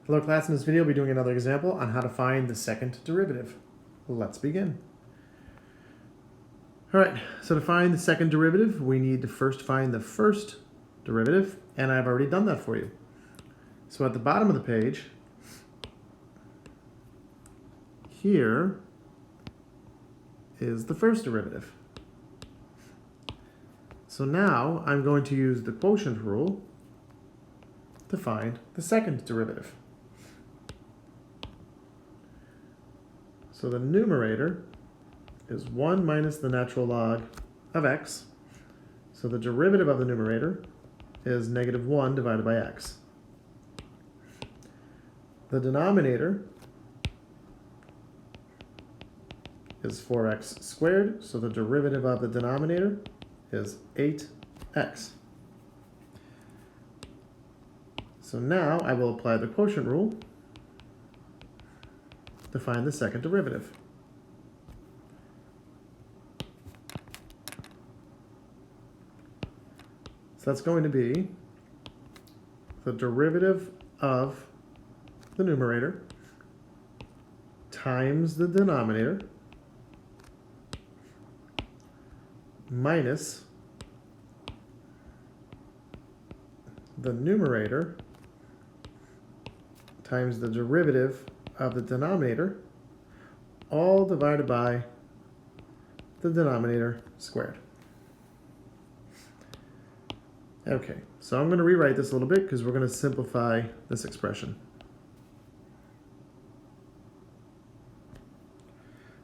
Hello class, in this video we'll be doing another example on how to find the second derivative. Let's begin. Alright, so to find the second derivative we need to first find the first derivative, and I've already done that for you. So at the bottom of the page, here is the first derivative. So now I'm going to use the quotient rule to find the second derivative. So the numerator is 1 minus the natural log of x. So the derivative of the numerator is negative 1 divided by x. The denominator is 4x squared, so the derivative of the denominator is 8x. So now I will apply the quotient rule to find the second derivative. So that's going to be the derivative of the numerator times the denominator minus the numerator times the derivative of the denominator, all divided by the denominator squared. Okay, so I'm going to rewrite this a little bit because we're going to simplify this expression.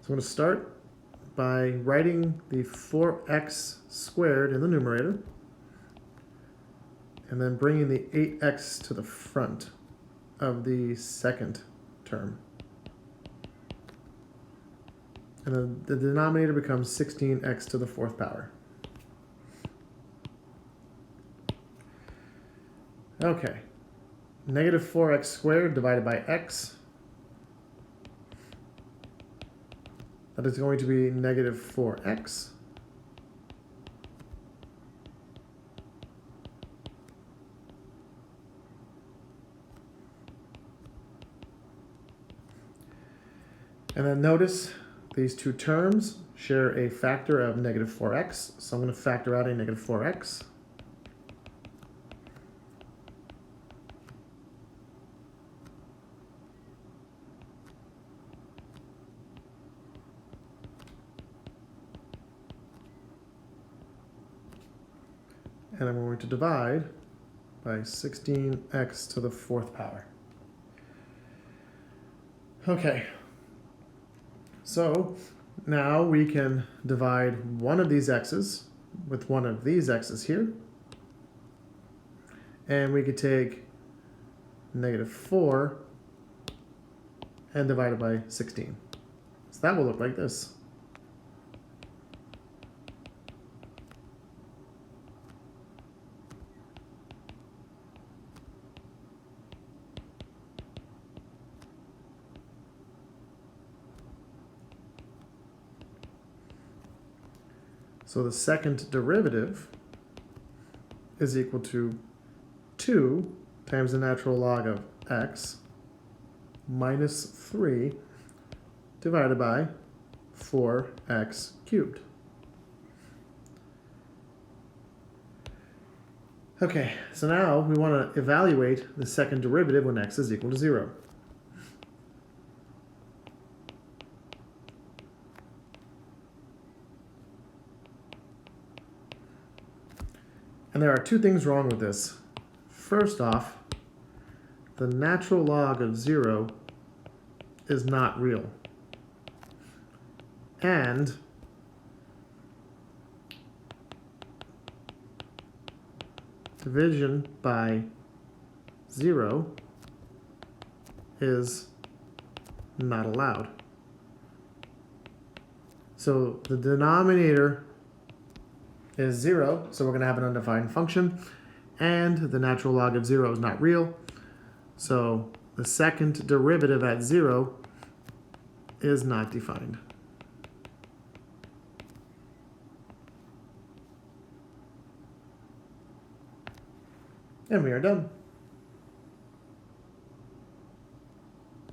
So I'm going to start by writing the 4x squared in the numerator and then bringing the 8x to the front of the second term. And then the denominator becomes 16x to the fourth power. Okay, negative 4x squared divided by x. That is going to be negative 4x. And then notice these two terms share a factor of negative 4x. So I'm going to factor out a negative 4x. And I'm going to divide by 16x to the fourth power. Okay. So now we can divide one of these x's with one of these x's here. And we could take negative 4 and divide it by 16. So that will look like this. So the second derivative is equal to 2 times the natural log of x minus 3 divided by 4x cubed. Okay, so now we want to evaluate the second derivative when x is equal to 0. And there are two things wrong with this. First off, the natural log of 0 is not real. And division by 0 is not allowed. So the denominator is 0, so we're going to have an undefined function, and the natural log of 0 is not real, so the second derivative at 0 is not defined. And we are done.